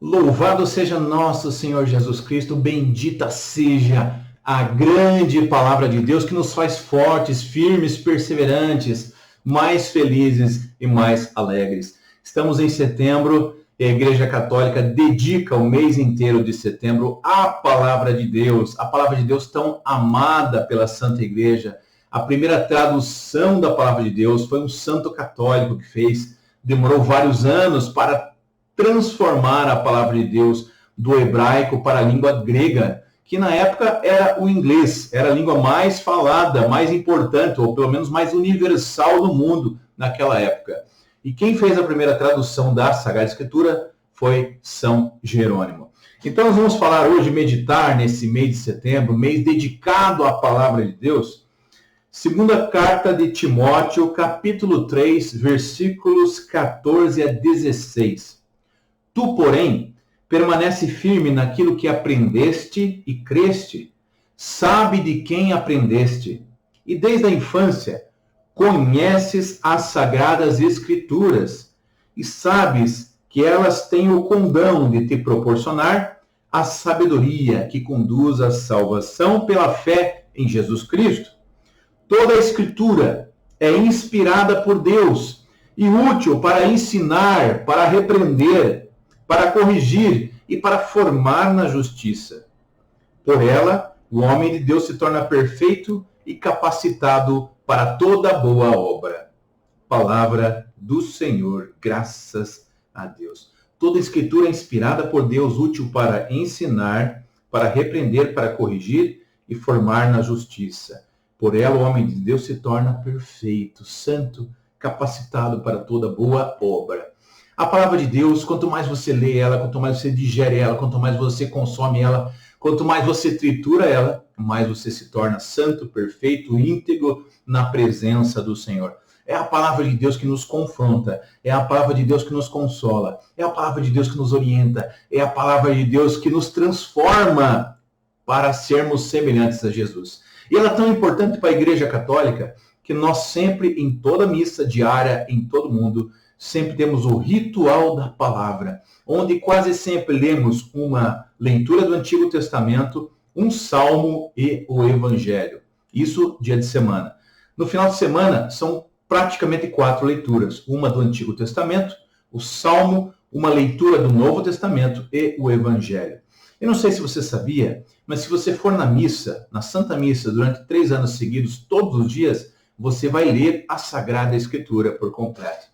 Louvado seja nosso Senhor Jesus Cristo, bendita seja a grande palavra de Deus que nos faz fortes, firmes, perseverantes, mais felizes e mais alegres. Estamos em setembro e a Igreja Católica dedica o mês inteiro de setembro à palavra de Deus, a palavra de Deus tão amada pela Santa Igreja. A primeira tradução da palavra de Deus foi um santo católico que fez, demorou vários anos para transformar a palavra de Deus do hebraico para a língua grega, que na época era o inglês, era a língua mais falada, mais importante, ou pelo menos mais universal do mundo naquela época. E quem fez a primeira tradução da Sagrada Escritura foi São Jerônimo. Então nós vamos falar hoje, meditar nesse mês de setembro, mês dedicado à palavra de Deus. Segunda carta de Timóteo, capítulo 3, versículos 14 a 16. Tu, porém, permanece firme naquilo que aprendeste e creste, sabe de quem aprendeste, e desde a infância conheces as sagradas escrituras, e sabes que elas têm o condão de te proporcionar a sabedoria que conduz à salvação pela fé em Jesus Cristo. Toda a escritura é inspirada por Deus e útil para ensinar, para repreender, para corrigir e para formar na justiça. Por ela, o homem de Deus se torna perfeito e capacitado para toda boa obra. Palavra do Senhor, graças a Deus. Toda escritura é inspirada por Deus, útil para ensinar, para repreender, para corrigir e formar na justiça. Por ela, o homem de Deus se torna perfeito, santo, capacitado para toda boa obra. A palavra de Deus, quanto mais você lê ela, quanto mais você digere ela, quanto mais você consome ela, quanto mais você tritura ela, mais você se torna santo, perfeito, íntegro na presença do Senhor. É a palavra de Deus que nos confronta, é a palavra de Deus que nos consola, é a palavra de Deus que nos orienta, é a palavra de Deus que nos transforma para sermos semelhantes a Jesus. E ela é tão importante para a Igreja Católica que nós sempre, em toda missa diária, em todo mundo, sempre temos o ritual da palavra, onde quase sempre lemos uma leitura do Antigo Testamento, um salmo e o Evangelho. Isso dia de semana. No final de semana, são praticamente 4 leituras. Uma do Antigo Testamento, o salmo, uma leitura do Novo Testamento e o Evangelho. Eu não sei se você sabia, mas se você for na missa, na Santa Missa, durante 3 anos seguidos, todos os dias, você vai ler a Sagrada Escritura por completo.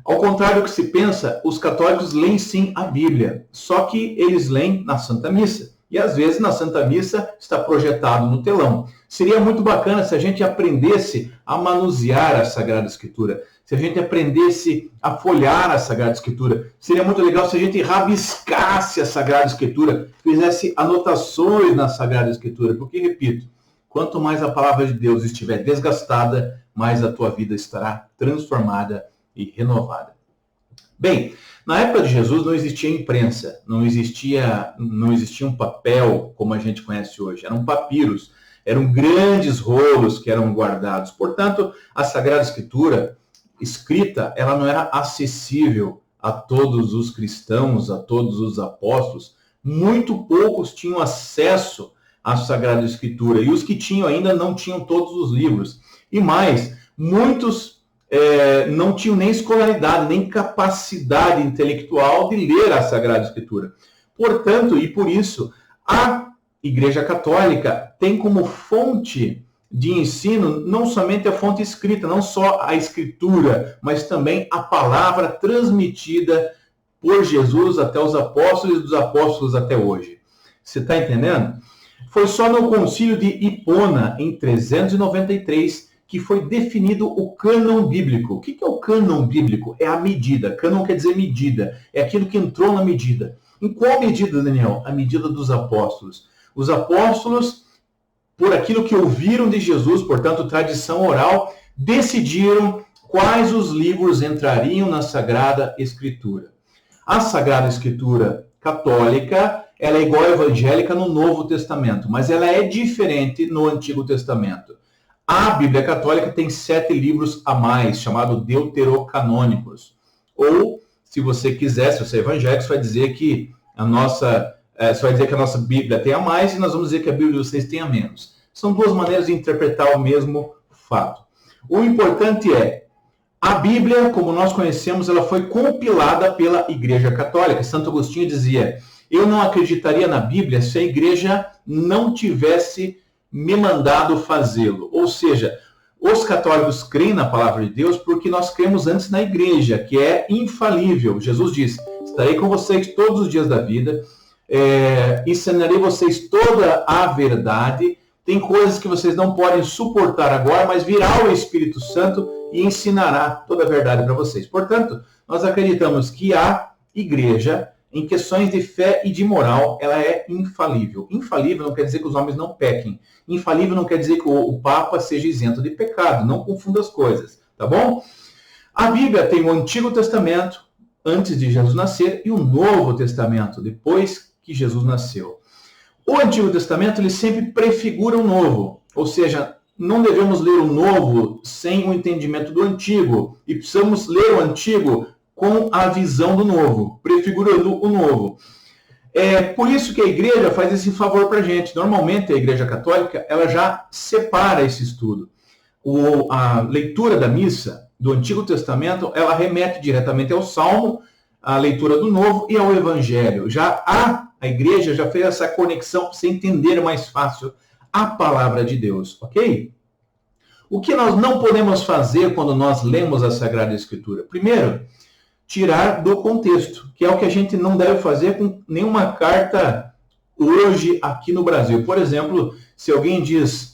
Ao contrário do que se pensa, os católicos leem sim a Bíblia, só que eles leem na Santa Missa. E às vezes na Santa Missa está projetado no telão. Seria muito bacana se a gente aprendesse a manusear a Sagrada Escritura, se a gente aprendesse a folhear a Sagrada Escritura. Seria muito legal se a gente rabiscasse a Sagrada Escritura, fizesse anotações na Sagrada Escritura, porque, repito, quanto mais a palavra de Deus estiver desgastada, mais a tua vida estará transformada e renovada. Bem, na época de Jesus não existia imprensa, não existia um papel como a gente conhece hoje, eram papiros, eram grandes rolos que eram guardados. Portanto, a Sagrada Escritura escrita, ela não era acessível a todos os cristãos, a todos os apóstolos. Muito poucos tinham acesso à Sagrada Escritura, e os que tinham ainda não tinham todos os livros. E mais, muitos não tinham nem escolaridade, nem capacidade intelectual de ler a Sagrada Escritura. Portanto, e por isso, a Igreja Católica tem como fonte de ensino não somente a fonte escrita, não só a Escritura, mas também a palavra transmitida por Jesus até os apóstolos e dos apóstolos até hoje. Você está entendendo? Foi só no Concílio de Hipona, em 393, que foi definido o cânon bíblico. O que é o cânon bíblico? É a medida. Cânon quer dizer medida. É aquilo que entrou na medida. Em qual medida, Daniel? A medida dos apóstolos. Os apóstolos, por aquilo que ouviram de Jesus, portanto, tradição oral, decidiram quais os livros entrariam na Sagrada Escritura. A Sagrada Escritura católica, ela é igual à evangélica no Novo Testamento, mas ela é diferente no Antigo Testamento. A Bíblia Católica tem 7 livros a mais, chamados deuterocanônicos, ou se você quiser, se você é evangélico, você vai dizer que a nossa Bíblia tem a mais e nós vamos dizer que a Bíblia de vocês tem a menos. São duas maneiras de interpretar o mesmo fato. O importante é, a Bíblia, como nós conhecemos, ela foi compilada pela Igreja Católica. Santo Agostinho dizia, eu não acreditaria na Bíblia se a Igreja não tivesse me mandado fazê-lo. Ou seja, os católicos creem na palavra de Deus porque nós cremos antes na Igreja, que é infalível. Jesus disse, estarei com vocês todos os dias da vida, ensinarei vocês toda a verdade. Tem coisas que vocês não podem suportar agora, mas virá o Espírito Santo e ensinará toda a verdade para vocês. Portanto, nós acreditamos que a Igreja, em questões de fé e de moral, ela é infalível. Infalível não quer dizer que os homens não pequem. Infalível não quer dizer que o Papa seja isento de pecado. Não confunda as coisas, tá bom? A Bíblia tem o Antigo Testamento, antes de Jesus nascer, e o Novo Testamento, depois que Jesus nasceu. O Antigo Testamento, ele sempre prefigura o Novo. Ou seja, não devemos ler o Novo sem o entendimento do Antigo. E precisamos ler o Antigo com a visão do Novo, prefigurando o Novo. É por isso que a Igreja faz esse favor para a gente. Normalmente, a Igreja Católica, ela já separa esse estudo. A leitura da missa do Antigo Testamento, ela remete diretamente ao Salmo, à leitura do Novo e ao Evangelho. Já a Igreja já fez essa conexão para você entender mais fácil a palavra de Deus, ok? O que nós não podemos fazer quando nós lemos a Sagrada Escritura? Primeiro, tirar do contexto, que é o que a gente não deve fazer com nenhuma carta hoje aqui no Brasil. Por exemplo, se alguém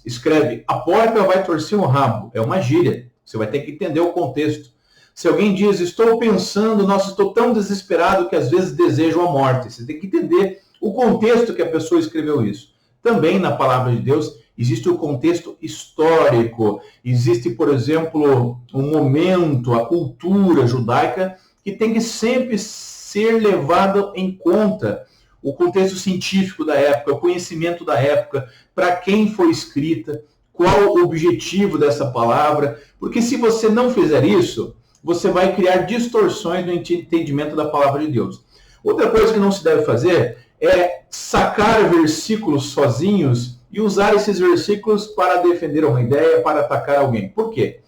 escreve, a porca vai torcer o rabo, é uma gíria, você vai ter que entender o contexto. Se alguém diz, estou pensando, nossa, estou tão desesperado que às vezes desejo a morte, você tem que entender o contexto que a pessoa escreveu isso. Também na palavra de Deus existe o contexto histórico, existe, por exemplo, o momento, a cultura judaica, que tem que sempre ser levado em conta o contexto científico da época, o conhecimento da época, para quem foi escrita, qual o objetivo dessa palavra, porque se você não fizer isso, você vai criar distorções no entendimento da palavra de Deus. Outra coisa que não se deve fazer é sacar versículos sozinhos e usar esses versículos para defender uma ideia, para atacar alguém. Por quê?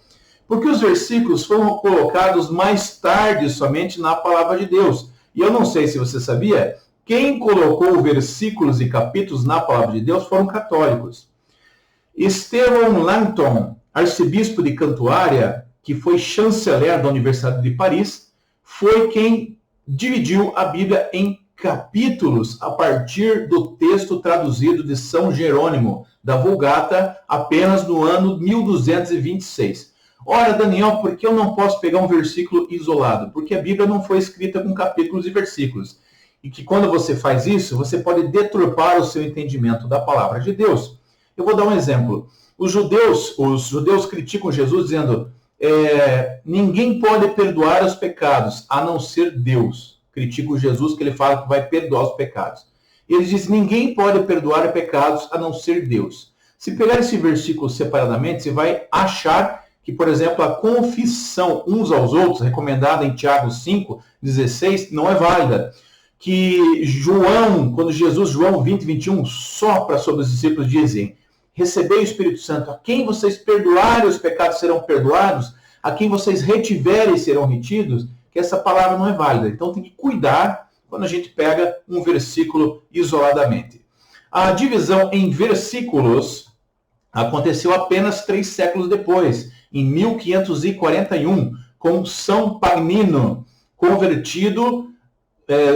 Porque os versículos foram colocados mais tarde somente na palavra de Deus. E eu não sei se você sabia, quem colocou versículos e capítulos na palavra de Deus foram católicos. Estevão Langton, arcebispo de Cantuária, que foi chanceler da Universidade de Paris, foi quem dividiu a Bíblia em capítulos a partir do texto traduzido de São Jerônimo, da Vulgata, apenas no ano 1226. Ora, Daniel, por que eu não posso pegar um versículo isolado? Porque a Bíblia não foi escrita com capítulos e versículos. E que quando você faz isso, você pode deturpar o seu entendimento da palavra de Deus. Eu vou dar um exemplo. Os judeus criticam Jesus dizendo, ninguém pode perdoar os pecados, a não ser Deus. Criticam Jesus que ele fala que vai perdoar os pecados. Ele diz, ninguém pode perdoar pecados, a não ser Deus. Se pegar esse versículo separadamente, você vai achar que, por exemplo, a confissão uns aos outros, recomendada em Tiago 5:16, não é válida. Que quando João 20:21, sopra sobre os discípulos, dizem, recebei o Espírito Santo, a quem vocês perdoarem os pecados serão perdoados, a quem vocês retiverem serão retidos, que essa palavra não é válida. Então tem que cuidar quando a gente pega um versículo isoladamente. A divisão em versículos aconteceu apenas 3 séculos depois, em 1541, com São Pagnino, convertido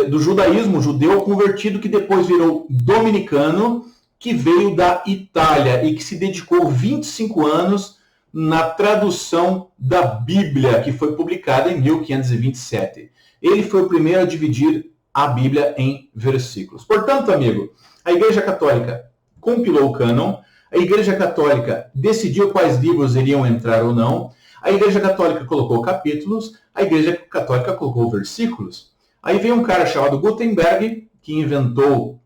do judaísmo, judeu convertido, que depois virou dominicano, que veio da Itália e que se dedicou 25 anos na tradução da Bíblia, que foi publicada em 1527. Ele foi o primeiro a dividir a Bíblia em versículos. Portanto, amigo, a Igreja Católica compilou o cânon, a Igreja Católica decidiu quais livros iriam entrar ou não, a Igreja Católica colocou capítulos, a Igreja Católica colocou versículos. Aí veio um cara chamado Gutenberg, que inventou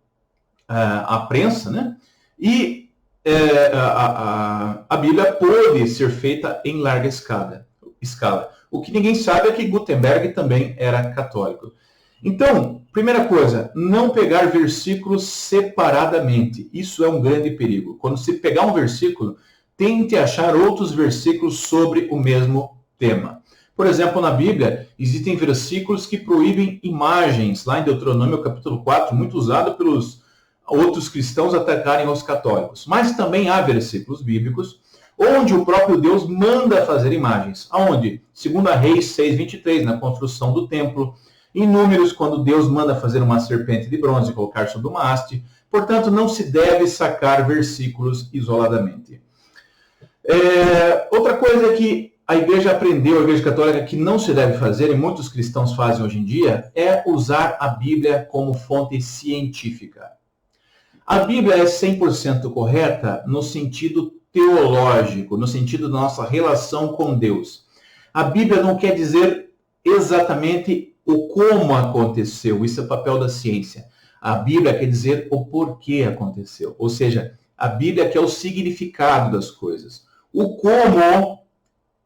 a prensa, né? E a Bíblia pôde ser feita em larga escala. O que ninguém sabe é que Gutenberg também era católico. Então, primeira coisa, não pegar versículos separadamente. Isso é um grande perigo. Quando você pegar um versículo, tente achar outros versículos sobre o mesmo tema. Por exemplo, na Bíblia, existem versículos que proíbem imagens. Lá em Deuteronômio, capítulo 4, muito usado pelos outros cristãos atacarem os católicos. Mas também há versículos bíblicos onde o próprio Deus manda fazer imagens. Aonde? 2 Reis 6:23, na construção do templo. Em Números, quando Deus manda fazer uma serpente de bronze e colocar sobre uma haste. Portanto, não se deve sacar versículos isoladamente. Outra coisa que a Igreja aprendeu, a Igreja Católica, que não se deve fazer, e muitos cristãos fazem hoje em dia, é usar a Bíblia como fonte científica. A Bíblia é 100% correta no sentido teológico, no sentido da nossa relação com Deus. A Bíblia não quer dizer exatamente o como aconteceu, isso é papel da ciência. A Bíblia quer dizer o porquê aconteceu, ou seja, a Bíblia quer o significado das coisas. O como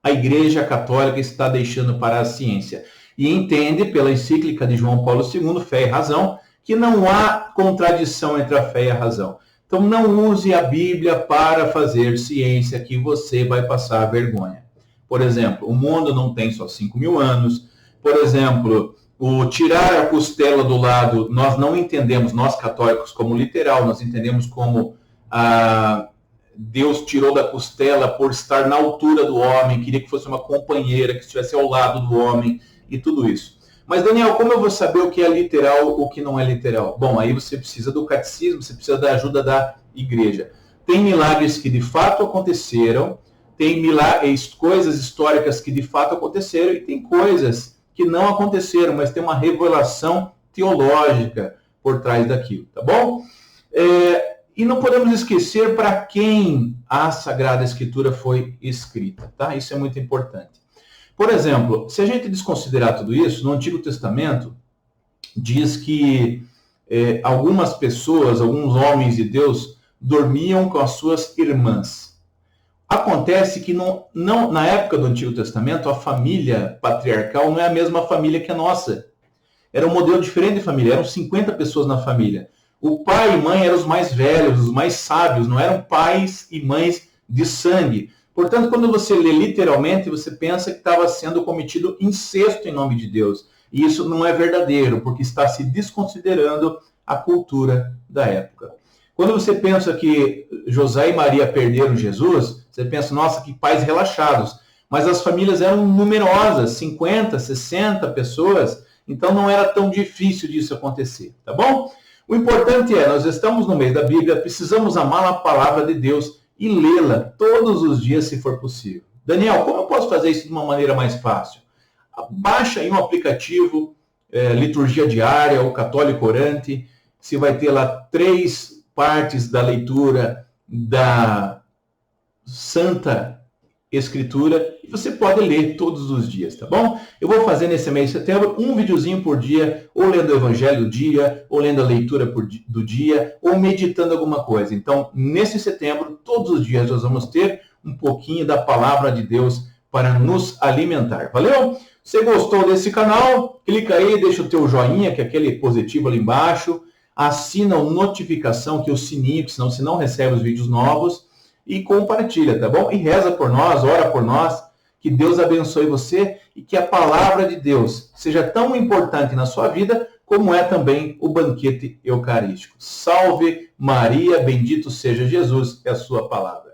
a Igreja Católica está deixando para a ciência. E entende, pela encíclica de João Paulo II, Fé e Razão, que não há contradição entre a fé e a razão. Então não use a Bíblia para fazer ciência, que você vai passar vergonha. Por exemplo, o mundo não tem só 5.000 anos. Por exemplo, o tirar a costela do lado, nós não entendemos, nós católicos, como literal, nós entendemos como Deus tirou da costela por estar na altura do homem, queria que fosse uma companheira, que estivesse ao lado do homem e tudo isso. Mas, Daniel, como eu vou saber o que é literal ou o que não é literal? Bom, aí você precisa do catecismo, você precisa da ajuda da igreja. Tem milagres que de fato aconteceram, tem coisas históricas que de fato aconteceram e tem coisas que não aconteceram, mas tem uma revelação teológica por trás daquilo, tá bom? E não podemos esquecer para quem a Sagrada Escritura foi escrita, tá? Isso é muito importante. Por exemplo, se a gente desconsiderar tudo isso, no Antigo Testamento diz que algumas pessoas, alguns homens de Deus, dormiam com as suas irmãs. Acontece que na época do Antigo Testamento, a família patriarcal não é a mesma família que a nossa. Era um modelo diferente de família, eram 50 pessoas na família. O pai e mãe eram os mais velhos, os mais sábios, não eram pais e mães de sangue. Portanto, quando você lê literalmente, você pensa que estava sendo cometido incesto em nome de Deus. E isso não é verdadeiro, porque está se desconsiderando a cultura da época. Quando você pensa que José e Maria perderam Jesus, você pensa, nossa, que pais relaxados. Mas as famílias eram numerosas, 50, 60 pessoas, então não era tão difícil disso acontecer, tá bom? O importante é, nós estamos no meio da Bíblia, precisamos amar a palavra de Deus e lê-la todos os dias, se for possível. Daniel, como eu posso fazer isso de uma maneira mais fácil? Baixa aí um aplicativo, Liturgia Diária, ou Católico Orante. Você vai ter lá 3 partes da leitura da Santa Escritura e você pode ler todos os dias, tá bom? Eu vou fazer nesse mês de setembro um videozinho por dia, ou lendo o Evangelho do dia, ou lendo a leitura do dia, ou meditando alguma coisa. Então, nesse setembro, todos os dias nós vamos ter um pouquinho da palavra de Deus para nos alimentar. Valeu? Se gostou desse canal, clica aí, deixa o teu joinha, que é aquele positivo ali embaixo, assina a notificação, que é o sininho, que senão você não recebe os vídeos novos, e compartilha, tá bom? E reza por nós, ora por nós, que Deus abençoe você e que a palavra de Deus seja tão importante na sua vida como é também o banquete eucarístico. Salve Maria, bendito seja Jesus, é a sua palavra.